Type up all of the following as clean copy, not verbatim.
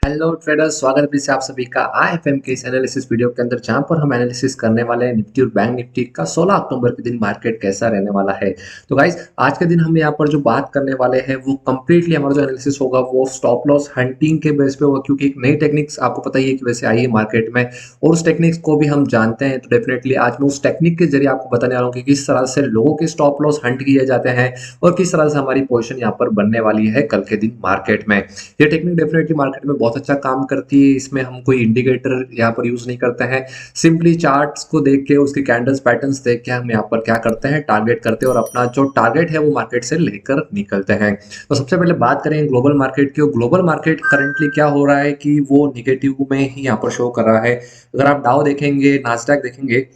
Hello traders, स्वागत है फिर से आप सभी का आईएफएम के इस एनालिसिस वीडियो के अंदर, जहां पर हम एनालिसिस करने वाले हैं निफ्टी और बैंक निफ्टी का 16 अक्टूबर के दिन मार्केट कैसा रहने वाला है। तो गाइस, आज के दिन हम यहां पर जो बात करने वाले हैं वो कंप्लीटली हमारा जो एनालिसिस होगा वो स्टॉप लॉस हंटिंग के बेस पे होगा, क्योंकि एक नई टेक्निक्स आपको पता ही है कि वैसे आई है मार्केट में और उस टेक्निक्स को भी हम जानते हैं। तो डेफिनेटली आज मैं उस टेक्निक के जरिए आपको बताने वाला हूँ कि किस तरह से लोगों के स्टॉप लॉस हंट किए जाते हैं और किस तरह से हमारी पोजिशन यहाँ पर बनने वाली है कल के दिन मार्केट में। ये टेक्निक डेफिनेटली मार्केट में बहुत अच्छा काम करती है। इसमें हम कोई इंडिकेटर यहाँ पर यूज नहीं करते हैं, सिंपली चार्ट्स को देख के उसके कैंडल्स पैटर्न्स देख के हम यहाँ पर क्या करते हैं, टारगेट करते हैं और अपना जो टारगेट है वो मार्केट से लेकर निकलते हैं। तो सबसे पहले बात करें ग्लोबल मार्केट की। ग्लोबल मार्केट करंटली क्या हो रहा है कि वो निगेटिव में ही यहाँ पर शो कर रहा है। अगर आप डाउ देखेंगे, नास्डैक देखेंगे,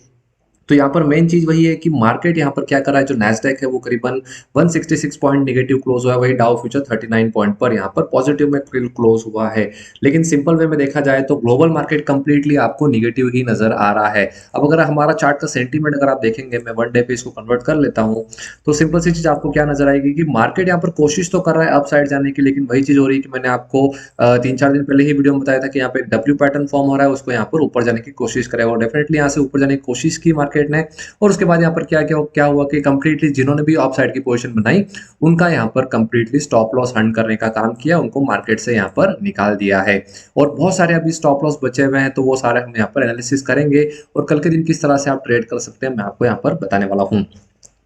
तो यहाँ पर मेन चीज वही है कि मार्केट यहाँ पर क्या कर रहा है। जो नैस्डैक है वो करीबन 166 पॉइंट निगेटिव क्लोज हुआ है, वही डाउ फ्यूचर 39 पॉइंट पर यहाँ पर पॉजिटिव में क्लोज हुआ है। लेकिन सिंपल वे में देखा जाए तो ग्लोबल मार्केट कंप्लीटली आपको निगेटिव ही नजर आ रहा है। अब अगर हमारा चार्ट का सेंटीमेंट अगर आप देखेंगे, मैं वन डे पे इसको कन्वर्ट कर लेता हूँ, तो सिंपल सी चीज आपको क्या नजर आएगी कि मार्केट यहाँ पर कोशिश तो कर रहा है अप साइड जाने की, लेकिन वही चीज हो रही है कि मैंने आपको 3-4 दिन पहले ही वीडियो में बताया था कि यहाँ पे एक डब्ल्यू पैटर्न फॉर्म हो रहा है, उसको यहाँ पर ऊपर जाने की कोशिश करेगा और डेफिनेटली यहाँ से ऊपर जाने की कोशिश की मार्केट ने। और उसके बाद यहाँ पर क्या हुआ कि कंप्लीटली जिन्होंने भी ऑफ साइड की पोजीशन बनाई, उनका यहाँ पर कंप्लीटली स्टॉप लॉस हंट करने का काम किया, उनको मार्केट से यहाँ पर निकाल दिया है। और बहुत सारे अभी स्टॉप लॉस बचे हुए हैं, तो वो सारे हम यहाँ पर एनालिसिस करेंगे और कल के दिन किस तरह से आप ट्रेड कर सकते हैं मैं आपको यहाँ पर बताने वाला हूँ।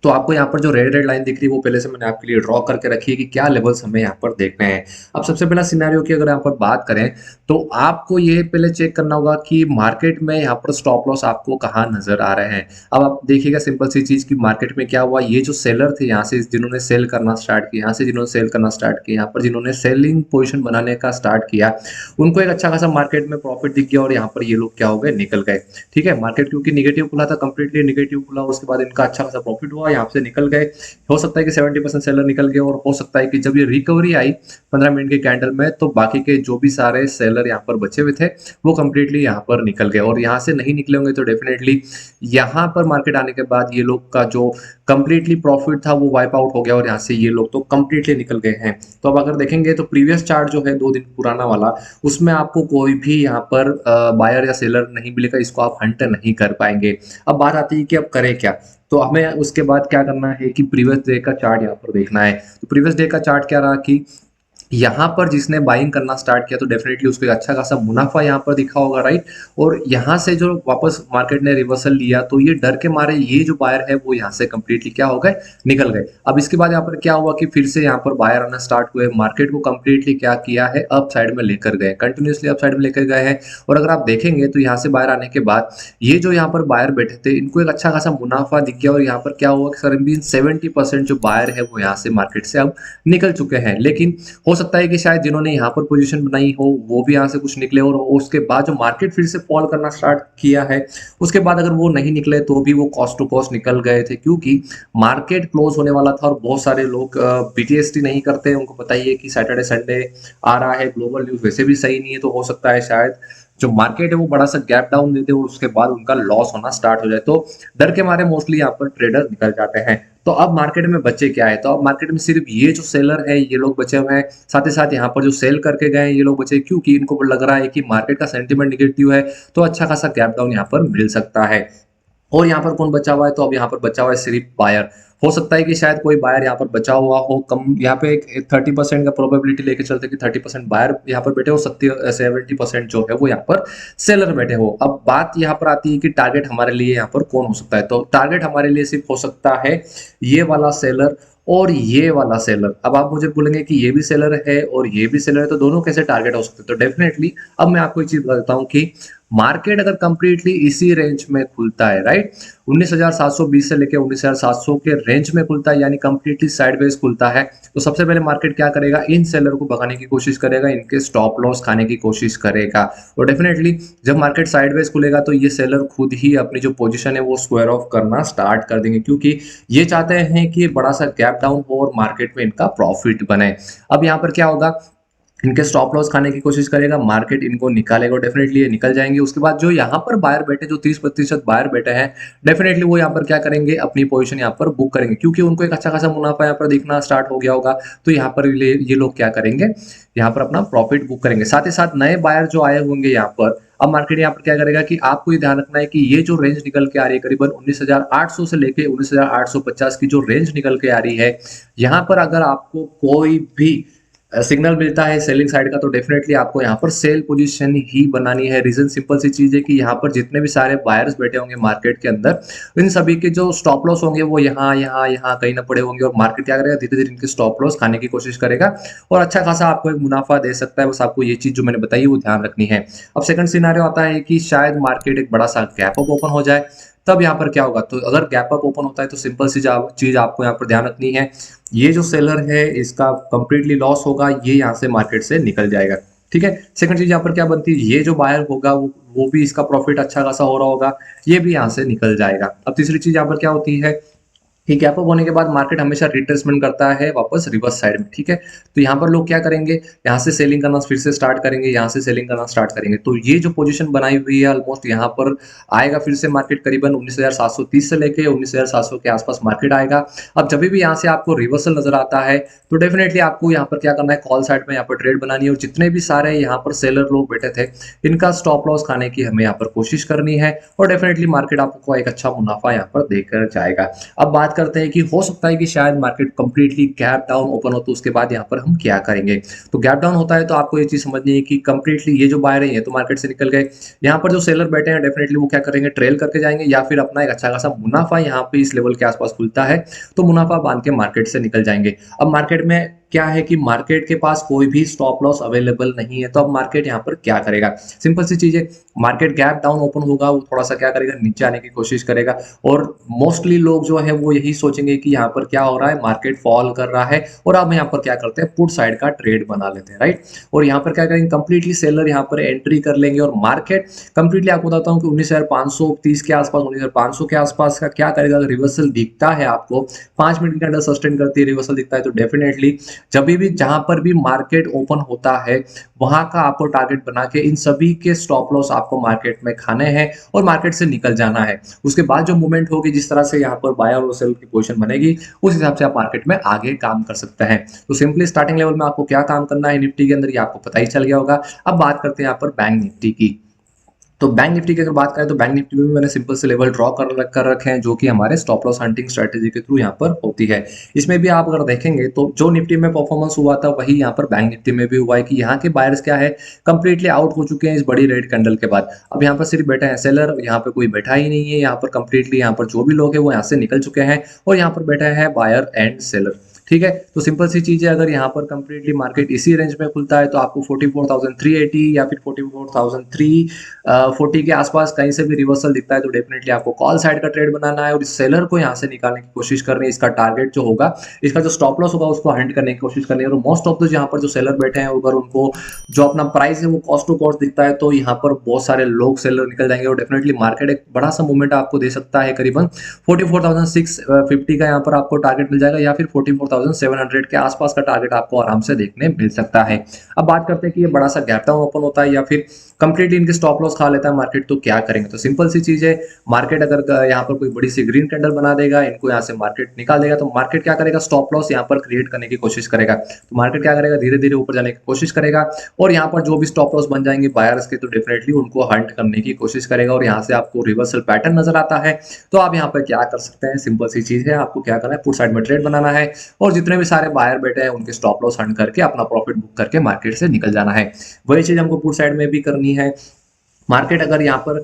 तो आपको यहाँ पर जो रेड रेड लाइन दिख रही है वो पहले से मैंने आपके लिए ड्रॉ करके रखी है कि क्या लेवल्स हमें यहाँ पर देखने हैं। अब सबसे पहला सिनेरियो की अगर यहाँ पर बात करें, तो आपको ये पहले चेक करना होगा कि मार्केट में यहाँ पर स्टॉप लॉस आपको कहाँ नजर आ रहे हैं। अब आप देखिएगा सिंपल सी चीज की मार्केट में क्या हुआ, ये जो सेलर थे यहाँ से जिन्होंने सेल करना स्टार्ट किया, यहाँ से जिन्होंने सेल करना स्टार्ट किया, यहाँ पर जिन्होंने सेलिंग पोजिशन बनाने का स्टार्ट किया, उनको एक अच्छा खासा मार्केट में प्रॉफिट दिख गया और यहाँ पर ये लोग क्या हो गए, निकल गए। ठीक है, मार्केट क्योंकि निगेटिव खुला था, कंप्लीटली निगेटिव खुला, उसके बाद इनका अच्छा खासा प्रॉफिट हुआ, यहाँ से निकल गए। हो सकता है कि 70% सेलर निकल गए और हो सकता है कि जब ये रिकवरी आई 15 मिनट के कैंडल में, तो बाकी के जो भी सारे सेलर यहाँ पर बचे हुए थे वो कंप्लीटली यहाँ पर निकल गए और यहाँ से नहीं निकले होंगे तो डेफिनेटली यहाँ पर मार्केट आने के बाद ये लोग का जो कंप्लीटली प्रॉफिट था वो वाइप आउट हो गया और यहाँ से ये लोग तो कंप्लीटली निकल गए हैं। तो अब अगर देखेंगे तो प्रीवियस चार्ट जो है 2 दिन पुराना वाला, उसमें आपको कोई भी यहाँ पर बायर या सेलर नहीं मिलेगा, इसको आप हंट नहीं कर पाएंगे। अब बात आती है कि अब करें क्या। तो हमें उसके बाद क्या करना है कि प्रीवियस डे का चार्ट यहाँ पर देखना है। तो प्रीवियस डे का चार्ट क्या रहा कि यहाँ पर जिसने बाइंग करना स्टार्ट किया तो डेफिनेटली उसको एक अच्छा खासा मुनाफा यहाँ पर दिखा होगा, राइट। और यहाँ से जो वापस मार्केट ने रिवर्सल लिया, तो ये डर के मारे ये जो बायर है वो यहाँ से कंप्लीटली क्या हो गए, निकल गए। अब इसके बाद यहाँ पर क्या हुआ कि फिर से यहाँ पर बायर आना स्टार्ट हुए, मार्केट को कंप्लीटली क्या किया है, अप साइड में लेकर गए, कंटिन्यूसली अप साइड में लेकर गए हैं। और अगर आप देखेंगे तो यहाँ से बायर आने के बाद ये जो यहाँ पर बायर बैठे थे, इनको एक अच्छा खासा मुनाफा दिख गया और यहाँ पर क्या हुआ कि सर 70% जो बायर है वो यहाँ से मार्केट से अब निकल चुके हैं। लेकिन हो सकता है कि शायद जिन्होंने यहाँ पर पोजीशन बनाई हो वो भी यहाँ से कुछ निकले और उसके बाद जो मार्केट फिर से फॉल करना स्टार्ट किया है, उसके बाद अगर वो नहीं निकले तो भी वो कॉस्ट टू कॉस्ट निकल गए थे, क्योंकि मार्केट क्लोज होने वाला था और बहुत सारे लोग बीटीएसटी नहीं करते, उनको पता ही है कि सैटरडे संडे आ रहा है, ग्लोबल न्यूज वैसे भी सही नहीं है, तो हो सकता है शायद जो मार्केट है वो बड़ा सा गैप डाउन देते और उसके बाद उनका लॉस होना स्टार्ट हो जाए, तो डर के मारे मोस्टली यहाँ पर ट्रेडर निकल जाते हैं। तो अब मार्केट में बचे क्या है, तो अब मार्केट में सिर्फ ये जो सेलर है ये लोग बचे हुए हैं, साथ ही साथ यहाँ पर जो सेल करके गए हैं ये लोग बचे, क्योंकि इनको लग रहा है कि मार्केट का सेंटीमेंट निगेटिव है, तो अच्छा खासा गैप डाउन यहाँ पर मिल सकता है। और यहाँ पर कौन बचा हुआ है, तो अब यहाँ पर बचा हुआ है सिर्फ बायर। हो सकता है कि शायद कोई बायर यहाँ पर बचा हुआ हो, कम यहाँ पे एक 30% का प्रोबेबिलिटी लेके चलते कि 30% बायर यहाँ पर बैठे हो, 70% जो है वो यहाँ पर सेलर बैठे हो। अब बात यहाँ पर आती है कि टारगेट हमारे लिए यहाँ पर कौन हो सकता है, तो टारगेट हमारे लिए सिर्फ हो सकता है ये वाला सेलर और ये वाला सेलर। अब आप मुझे बोलेंगे कि ये भी सेलर है और ये भी सेलर है, तो दोनों कैसे टारगेट हो सकते हैं, तो डेफिनेटली अब मैं आपको एक चीज बताता हूँ कि मार्केट अगर कंप्लीटली इसी रेंज में खुलता है, राइट, 19,720 से लेकर 19,700 के रेंज में खुलता है, यानी कंप्लीटली साइडवेज खुलता है, तो सबसे पहले मार्केट क्या करेगा, इन सेलर को भगाने की कोशिश करेगा, इनके स्टॉप लॉस खाने की कोशिश करेगा। और डेफिनेटली जब मार्केट साइडवेज खुलेगा तो ये सेलर खुद ही अपनी जो पोजीशन है वो स्क्वायर ऑफ करना स्टार्ट कर देंगे, क्योंकि ये चाहते हैं कि बड़ा सा गैप डाउन हो और मार्केट में इनका प्रॉफिट बने। अब यहाँ पर क्या होगा, इनके स्टॉप लॉस खाने की कोशिश करेगा, मार्केट इनको निकालेगा और डेफिनेटली ये निकल जाएँगे। उसके बाद जो यहाँ पर बायर बैठे, जो 30% बायर बैठे हैं, डेफिनेटली वो यहाँ पर क्या करेंगे, अपनी पोज़ीशन यहाँ पर बुक करेंगे क्योंकि उनको एक अच्छा खासा मुनाफ़ा यहाँ पर दिखना स्टार्ट हो गया होगा। तो यहाँ पर ये लोग क्या करेंगे, यहाँ पर अपना प्रॉफ़िट बुक करेंगे। साथ ही साथ नए बायर जो आए होंगे यहाँ पर, अब मार्केट यहाँ पर क्या करेगा कि आपको ये ध्यान रखना है कि ये जो रेंज निकल के आ रही है करीबन 19,800 से लेके 19,850 की जो रेंज निकल के आ रही है, यहाँ पर अगर आपको कोई भी सिग्नल मिलता है सेलिंग साइड का तो डेफिनेटली आपको यहाँ पर सेल पोजीशन ही बनानी है। रीजन सिंपल सी चीज है कि यहाँ पर जितने भी सारे बायर्स बैठे होंगे मार्केट के अंदर, इन सभी के जो स्टॉप लॉस होंगे वो यहाँ कहीं ना पड़े होंगे और मार्केट क्या करेगा, धीरे धीरे इनके स्टॉप लॉस खाने की कोशिश करेगा और अच्छा खासा आपको एक मुनाफा दे सकता है। बस आपको ये चीज जो मैंने बताई वो ध्यान रखनी है। अब सेकंड सिनारियो आता है कि शायद मार्केट एक बड़ा सा गैप अप ओपन हो जाए, तब यहाँ पर क्या होगा, तो अगर गैप अप ओपन होता है तो सिंपल सी चीज आपको यहाँ पर ध्यान रखनी है, ये जो सेलर है इसका कंप्लीटली लॉस होगा, ये यहाँ से मार्केट से निकल जाएगा। ठीक है, सेकंड चीज यहाँ पर क्या बनती है, ये जो बायर होगा वो भी इसका प्रॉफिट अच्छा खासा हो रहा होगा, ये भी यहाँ से निकल जाएगा। अब तीसरी चीज यहाँ पर क्या होती है कि गैप अप होने के बाद मार्केट हमेशा रिट्रेसमेंट करता है वापस रिवर्स साइड में। ठीक है, तो यहाँ पर लोग क्या करेंगे, यहाँ से सेलिंग करना फिर से स्टार्ट करेंगे, यहाँ से सेलिंग करना स्टार्ट करेंगे। तो ये जो पोजीशन बनाई हुई है ऑलमोस्ट यहाँ पर आएगा फिर से मार्केट करीबन 19,730 से लेके 19,700 के आसपास मार्केट आएगा। अब जब भी यहाँ से आपको रिवर्सल नजर आता है तो डेफिनेटली आपको यहाँ पर क्या करना है, कॉल साइड में यहाँ पर ट्रेड बनानी है और जितने भी सारे यहाँ पर सेलर लोग बैठे थे इनका स्टॉप लॉस खाने की हमें यहाँ पर कोशिश करनी है और डेफिनेटली मार्केट आपको एक अच्छा मुनाफा यहाँ पर देकर जाएगा। अब बात करते हैं कि हो सकता है कि शायद market completely gap down open हो, तो उसके बाद यहाँ पर हम क्या करेंगे। तो गैप डाउन होता है तो आपको ये चीज समझनी है कि कंप्लीटली ये जो बायर है तो मार्केट से निकल गए, यहाँ पर जो सेलर बैठे हैं डेफिनेटली वो क्या करेंगे, ट्रेल करके जाएंगे या फिर अपना एक अच्छा खासा मुनाफा यहाँ पे इस लेवल के आसपास खुलता है तो मुनाफा बांध के मार्केट से निकल जाएंगे। अब मार्केट में क्या है कि मार्केट के पास कोई भी स्टॉप लॉस अवेलेबल नहीं है, तो अब मार्केट यहाँ पर क्या करेगा, सिंपल सी चीज है, मार्केट गैप डाउन ओपन होगा वो थोड़ा सा क्या करेगा, नीचे आने की कोशिश करेगा और मोस्टली लोग जो है वो यही सोचेंगे कि यहाँ पर क्या हो रहा है, मार्केट फॉल कर रहा है और अब यहाँ पर क्या करते हैं, पुट साइड का ट्रेड बना लेते हैं, राइट। और यहाँ पर क्या करेंगे, कंप्लीटली सेलर यहाँ पर एंट्री कर लेंगे और मार्केट कंप्लीटली आपको बताता हूँ कि 19,530 के आसपास 19,500 के आसपास का क्या करेगा, अगर रिवर्सल दिखता है आपको 5 मिनट की कैंडल सस्टेन करती है, रिवर्सल दिखता है तो डेफिनेटली जब भी जहां पर भी मार्केट ओपन होता है वहां का आपको टारगेट बना के इन सभी के स्टॉप लॉस आपको मार्केट में खाने हैं और मार्केट से निकल जाना है। उसके बाद जो मूवमेंट होगी, जिस तरह से यहाँ पर बायर और सेल की पोजीशन बनेगी उस हिसाब से आप मार्केट में आगे काम कर सकते हैं। तो सिंपली स्टार्टिंग लेवल में आपको क्या काम करना है निफ्टी के अंदर ये आपको पता ही चल गया होगा। अब बात करते हैं यहाँ पर बैंक निफ्टी की। तो बैंक निफ्टी की अगर बात करें तो बैंक निफ्टी में भी मैंने सिंपल से लेवल ड्रॉ कर रखे हैं जो कि हमारे स्टॉप लॉस हंटिंग स्ट्रेटेजी के थ्रू यहाँ पर होती है। इसमें भी आप अगर देखेंगे तो जो निफ्टी में परफॉर्मेंस हुआ था वही यहाँ पर बैंक निफ्टी में भी हुआ है कि यहाँ के बायर्स क्या है, कंप्लीटली आउट हो चुके हैं इस बड़ी रेड कैंडल के बाद। अब यहाँ पर सिर्फ बैठे हैं सेलर, यहाँ पर कोई बैठा ही नहीं है, यहाँ पर कंप्लीटली यहाँ पर जो भी लोग हैं वो यहाँ से निकल चुके हैं और यहाँ पर बैठे हैं बायर एंड सेलर। ठीक है, तो सिंपल सी चीज है, अगर यहाँ पर कंप्लीटली मार्केट इसी रेंज में खुलता है तो आपको 44,380 या फिर 44,340 के आसपास कहीं से भी रिवर्सल दिखता है तो डेफिनेटली आपको कॉल साइड का ट्रेड बनाना है और इस सेलर को यहाँ से निकालने की कोशिश करनी है। इसका टारगेट जो होगा, इसका जो स्टॉप लॉस होगा उसको हंट करने की कोशिश करनी है। और मोस्ट ऑफ द यहाँ पर जो सेलर बैठे हैं अगर उनको जो अपना प्राइस है वो कॉस्ट टू कॉस्ट दिखता है तो यहाँ पर बहुत सारे लोग सेलर निकल जाएंगे और डेफिनेटली मार्केट एक बड़ा सा मूवमेंट आपको दे सकता है। करीबन 44,650 का यहाँ पर आपको टारगेट मिल जाएगा या फिर 44,700 के आसपास का टारगेट आपको आराम से देखने मिल सकता है। अब बात करते हैं कि ये बड़ा सा गैप डाउन ओपन होता है या फिर कंप्लीटली इनके स्टॉप लॉस खा लेता है मार्केट, तो क्या करेंगे। तो सिंपल सी चीज है, मार्केट अगर यहाँ पर कोई बड़ी सी ग्रीन कैंडल बना देगा, इनको यहाँ से मार्केट निकाल देगा, तो मार्केट क्या करेगा, स्टॉप लॉस यहाँ पर क्रिएट करने की कोशिश करेगा। तो मार्केट क्या करेगा, धीरे धीरे ऊपर जाने की कोशिश करेगा और यहाँ पर जो भी स्टॉप लॉस बन जाएंगे बायर्स के तो डेफिनेटली उनको हंट करने की कोशिश करेगा और यहाँ से आपको रिवर्सल पैटर्न नजर आता है। तो आप यहाँ पर क्या कर सकते हैं, सिंपल सी चीज है, आपको क्या करना है, पुट साइड में ट्रेड बनाना है और जितने भी सारे बायर बैठे हैं उनके स्टॉप लॉस हंट करके अपना प्रॉफिट बुक करके मार्केट से निकल जाना है। वही चीज हमको पुट साइड में भी करनी है। मार्केट अगर यहाँ पर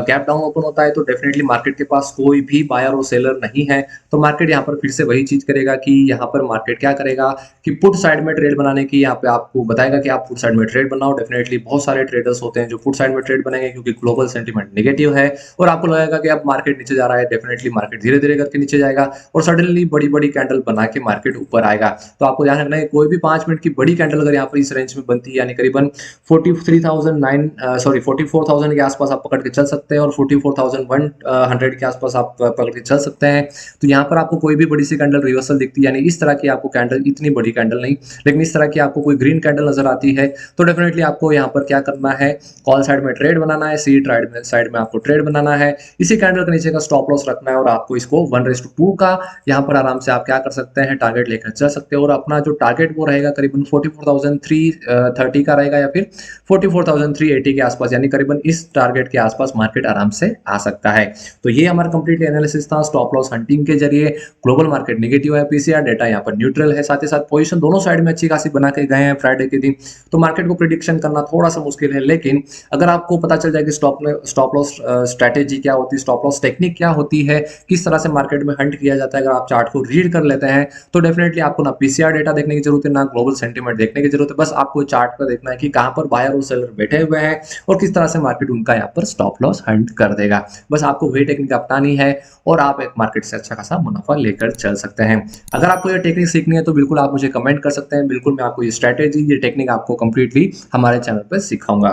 गैप डाउन ओपन होता है तो डेफिनेटली मार्केट के पास कोई भी बायर और सेलर नहीं है तो मार्केट यहाँ पर फिर से वही चीज करेगा कि यहाँ पर मार्केट क्या करेगा कि पुट साइड में ट्रेड बनाने की यहाँ पे आपको बताएगा कि आप पुट साइड में ट्रेड बनाओ। डेफिनेटली बहुत सारे ट्रेडर्स होते हैं जो पुट साइड में ट्रेड बनाएंगे क्योंकि ग्लोबल सेंटीमेंट नेगेटिव है और आपको लगेगा कि अब मार्केट नीचे जा रहा है, डेफिनेटली मार्केट धीरे धीरे करके नीचे जाएगा और सडनली बड़ी बड़ी कैंडल बना के मार्केट ऊपर आएगा। तो आपको ध्यान रखना है कोई भी 5 मिनट की बड़ी कैंडल अगर यहाँ पर इस रेंज में बनती है यानी करीबन 44,900 44,000 के आसपास आप पकड़ के चल सकते हैं और 44,100 के आसपास आप पकड़ के चल सकते हैं। तो यहाँ पर आपको कोई भी बड़ी सी कैंडल रिवर्सल दिखती है, यानी इस तरह की आपको कैंडल, इतनी बड़ी कैंडल नहीं, लेकिन इस तरह की आपको कोई ग्रीन कैंडल नजर आती है, तो डेफिनेटली आपको यहाँ पर क्या करना है, कॉल साइड में ट्रेड बनाना है, सी साइड में आपको ट्रेड बनाना है, इसी कैंडल के नीचे का स्टॉप लॉस रखना है और आपको इसको 1:2 का यहाँ पर आराम से आप क्या कर सकते हैं, टारगेट लेकर चल सकते हैं। और अपना जो टारगेट वो रहेगा करीबन 44,330 का रहेगा या फिर 44,380 के आसपास, यानी करीबन इस टारगेट के आसपास मार्केट आराम से आ सकता है। तो ये हमारा कंप्लीटली एनालिसिस था स्टॉप लॉस हंटिंग के जरिए। ग्लोबल मार्केट नेगेटिव है, पीसीआर डेटा यहाँ पर न्यूट्रल है, साथ ही साथ पोजीशन दोनों साइड में अच्छी खासी बना के गए हैं फ्राइडे के दिन। तो मार्केट को प्रिडिक्शन करना थोड़ा सा मुश्किल है, लेकिन अगर आपको पता चल जाए कि स्टॉप लॉस स्ट्रैटेजी क्या होती है, स्टॉप लॉस टेक्निक क्या होती है, किस तरह से मार्केट में हंट किया जाता है, अगर आप चार्ट को रीड कर लेते हैं तो डेफिनेटली आपको ना पीसीआर डेटा देखने की जरूरत है, ना ग्लोबल सेंटीमेंट देखने की जरूरत है। बस आपको चार्ट पर देखना है कि कहां पर बायर और सेलर बैठे हुए हैं और किस तरह से मार्केट उनका यहाँ पर स्टॉप लॉस हंट कर देगा। बस आपको वही टेक्निक अपनानी है और आप एक मार्केट से अच्छा खासा मुनाफा लेकर चल सकते हैं। अगर आपको ये टेक्निक सीखनी है तो बिल्कुल आप मुझे कमेंट कर सकते हैं, बिल्कुल मैं आपको ये स्ट्रैटेजी, ये टेक्निक आपको कंप्लीटली हमारे चैनल पर सिखाऊंगा।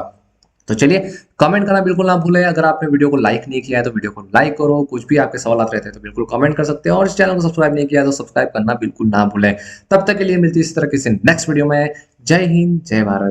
तो चलिए, कमेंट करना बिल्कुल ना भूलें। अगर आपने वीडियो को लाइक नहीं किया है तो वीडियो को लाइक करो, कुछ भी आपके सवाल रहते हैं तो बिल्कुल कमेंट कर सकते हैं और इस चैनल को सब्सक्राइब नहीं किया तो सब्सक्राइब करना बिल्कुल ना भूलें। तब तक के लिए मिलती है इस तरह किसी नेक्स्ट वीडियो में। जय हिंद, जय भारत।